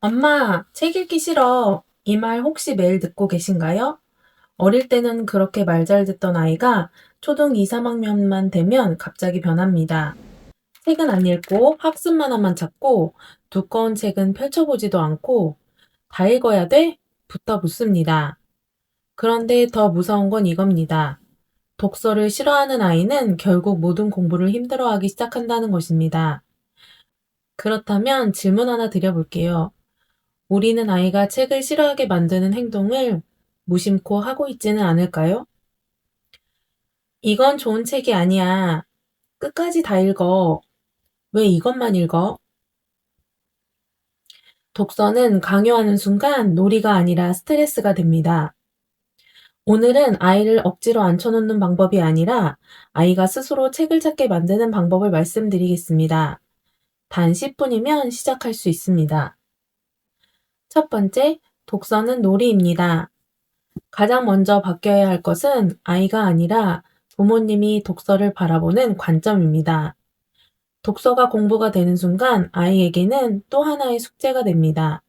엄마, 책 읽기 싫어. 이 말 혹시 매일 듣고 계신가요? 어릴 때는 그렇게 말 잘 듣던 아이가 초등 2, 3학년만 되면 갑자기 변합니다. 책은 안 읽고 학습 만화만 찾고 두꺼운 책은 펼쳐보지도 않고 다 읽어야 돼? 부터 묻습니다. 그런데 더 무서운 건 이겁니다. 독서를 싫어하는 아이는 결국 모든 공부를 힘들어하기 시작한다는 것입니다. 그렇다면 질문 하나 드려볼게요. 우리는 아이가 책을 싫어하게 만드는 행동을 무심코 하고 있지는 않을까요? 이건 좋은 책이 아니야. 끝까지 다 읽어. 왜 이것만 읽어? 독서는 강요하는 순간 놀이가 아니라 스트레스가 됩니다. 오늘은 아이를 억지로 앉혀놓는 방법이 아니라 아이가 스스로 책을 찾게 만드는 방법을 말씀드리겠습니다. 단 10분이면 시작할 수 있습니다. 첫 번째, 독서는 놀이입니다. 가장 먼저 바뀌어야 할 것은 아이가 아니라 부모님이 독서를 바라보는 관점입니다. 독서가 공부가 되는 순간 아이에게는 또 하나의 숙제가 됩니다.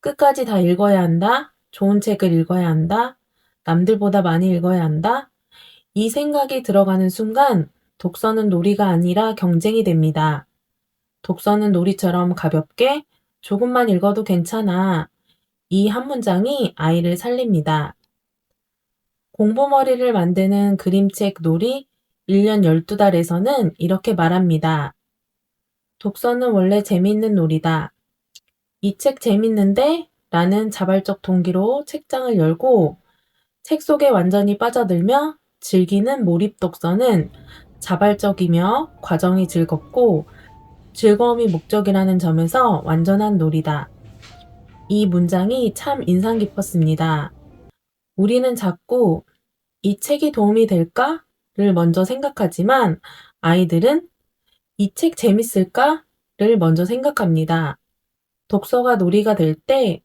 끝까지 다 읽어야 한다. 좋은 책을 읽어야 한다. 남들보다 많이 읽어야 한다. 이 생각이 들어가는 순간 독서는 놀이가 아니라 경쟁이 됩니다. 독서는 놀이처럼 가볍게 조금만 읽어도 괜찮아. 이 한 문장이 아이를 살립니다. 공부머리를 만드는 그림책 놀이 1년 12달에서는 이렇게 말합니다. 독서는 원래 재미있는 놀이다. 이 책 재밌는데? 라는 자발적 동기로 책장을 열고 책 속에 완전히 빠져들며 즐기는 몰입 독서는 자발적이며 과정이 즐겁고 즐거움이 목적이라는 점에서 완전한 놀이다. 이 문장이 참 인상 깊었습니다. 우리는 자꾸 이 책이 도움이 될까? 를 먼저 생각하지만 아이들은 이 책 재밌을까? 를 먼저 생각합니다. 독서가 놀이가 될 때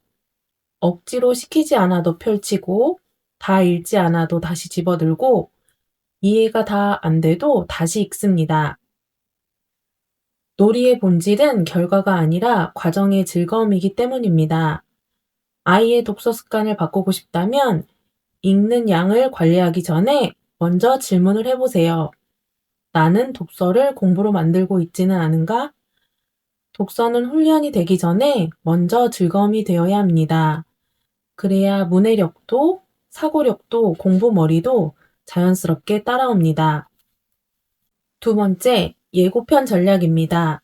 억지로 시키지 않아도 펼치고 다 읽지 않아도 다시 집어들고 이해가 다 안 돼도 다시 읽습니다. 놀이의 본질은 결과가 아니라 과정의 즐거움이기 때문입니다. 아이의 독서 습관을 바꾸고 싶다면 읽는 양을 관리하기 전에 먼저 질문을 해보세요. 나는 독서를 공부로 만들고 있지는 않은가? 독서는 훈련이 되기 전에 먼저 즐거움이 되어야 합니다. 그래야 문해력도 사고력도 공부머리도 자연스럽게 따라옵니다. 두 번째, 예고편 전략입니다.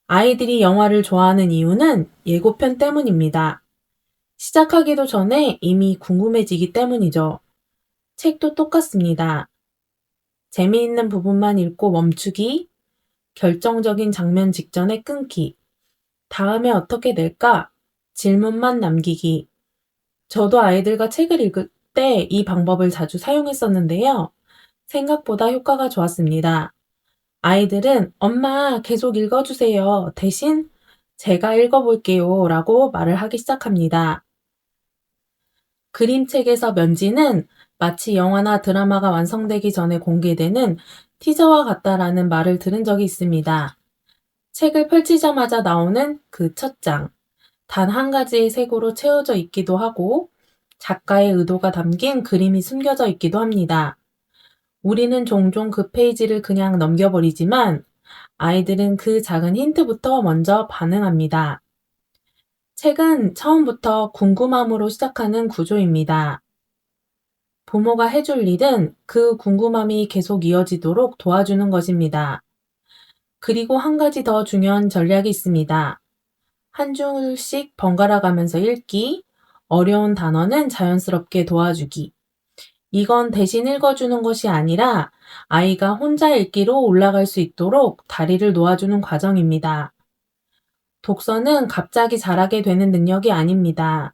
아이들이 영화를 좋아하는 이유는 예고편 때문입니다. 시작하기도 전에 이미 궁금해지기 때문이죠. 책도 똑같습니다. 재미있는 부분만 읽고 멈추기, 결정적인 장면 직전에 끊기, 다음에 어떻게 될까? 질문만 남기기. 저도 아이들과 책을 읽을 때 이 방법을 자주 사용했었는데요. 생각보다 효과가 좋았습니다. 아이들은 엄마 계속 읽어주세요. 대신 제가 읽어볼게요. 라고 말을 하기 시작합니다. 그림책에서 면지는 마치 영화나 드라마가 완성되기 전에 공개되는 티저와 같다라는 말을 들은 적이 있습니다. 책을 펼치자마자 나오는 그 첫 장. 단 한 가지의 색으로 채워져 있기도 하고 작가의 의도가 담긴 그림이 숨겨져 있기도 합니다. 우리는 종종 그 페이지를 그냥 넘겨버리지만 아이들은 그 작은 힌트부터 먼저 반응합니다. 책은 처음부터 궁금함으로 시작하는 구조입니다. 부모가 해줄 일은 그 궁금함이 계속 이어지도록 도와주는 것입니다. 그리고 한 가지 더 중요한 전략이 있습니다. 한 줄씩 번갈아 가면서 읽기, 어려운 단어는 자연스럽게 도와주기. 이건 대신 읽어주는 것이 아니라 아이가 혼자 읽기로 올라갈 수 있도록 다리를 놓아주는 과정입니다. 독서는 갑자기 잘하게 되는 능력이 아닙니다.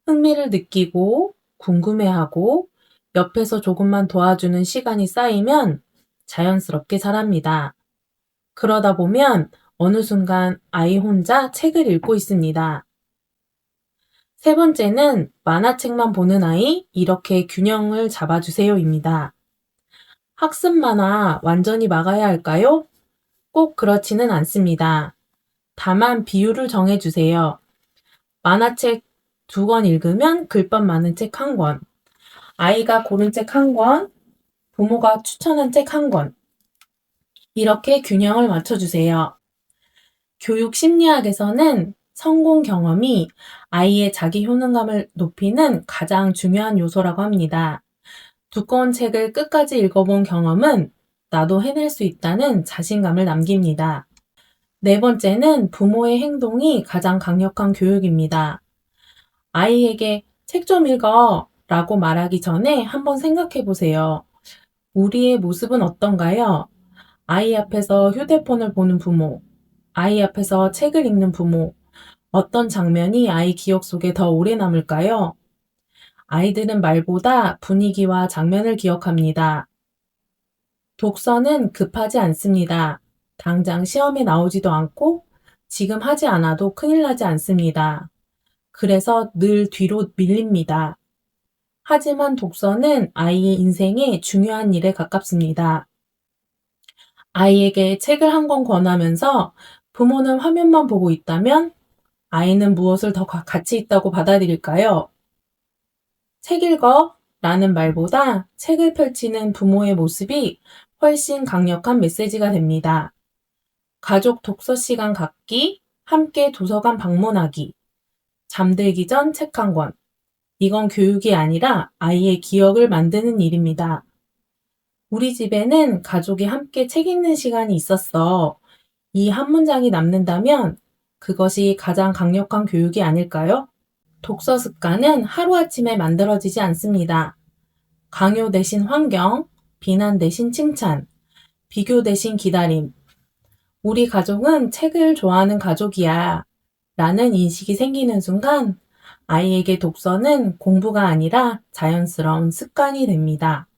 흥미를 느끼고 궁금해하고 옆에서 조금만 도와주는 시간이 쌓이면 자연스럽게 잘합니다. 그러다 보면 어느 순간 아이 혼자 책을 읽고 있습니다. 세 번째는 만화책만 보는 아이, 이렇게 균형을 잡아주세요입니다. 학습 만화 완전히 막아야 할까요? 꼭 그렇지는 않습니다. 다만 비율을 정해주세요. 만화책 2권 읽으면 글법 많은 책 1권, 아이가 고른 책 1권, 부모가 추천한 책 1권. 이렇게 균형을 맞춰주세요. 교육 심리학에서는 성공 경험이 아이의 자기 효능감을 높이는 가장 중요한 요소라고 합니다. 두꺼운 책을 끝까지 읽어본 경험은 나도 해낼 수 있다는 자신감을 남깁니다. 네 번째는 부모의 행동이 가장 강력한 교육입니다. 아이에게 책 좀 읽어 라고 말하기 전에 한번 생각해 보세요. 우리의 모습은 어떤가요? 아이 앞에서 휴대폰을 보는 부모, 아이 앞에서 책을 읽는 부모, 어떤 장면이 아이 기억 속에 더 오래 남을까요? 아이들은 말보다 분위기와 장면을 기억합니다. 독서는 급하지 않습니다. 당장 시험에 나오지도 않고 지금 하지 않아도 큰일 나지 않습니다. 그래서 늘 뒤로 밀립니다. 하지만 독서는 아이의 인생에 중요한 일에 가깝습니다. 아이에게 책을 한 권 권하면서 부모는 화면만 보고 있다면 아이는 무엇을 더 가치 있다고 받아들일까요? 책 읽어 라는 말보다 책을 펼치는 부모의 모습이 훨씬 강력한 메시지가 됩니다. 가족 독서 시간 갖기, 함께 도서관 방문하기, 잠들기 전 책 한 권. 이건 교육이 아니라 아이의 기억을 만드는 일입니다. 우리 집에는 가족이 함께 책 읽는 시간이 있었어. 이 한 문장이 남는다면 그것이 가장 강력한 교육이 아닐까요? 독서 습관은 하루아침에 만들어지지 않습니다. 강요 대신 환경, 비난 대신 칭찬, 비교 대신 기다림. 우리 가족은 책을 좋아하는 가족이야. 라는 인식이 생기는 순간 아이에게 독서는 공부가 아니라 자연스러운 습관이 됩니다.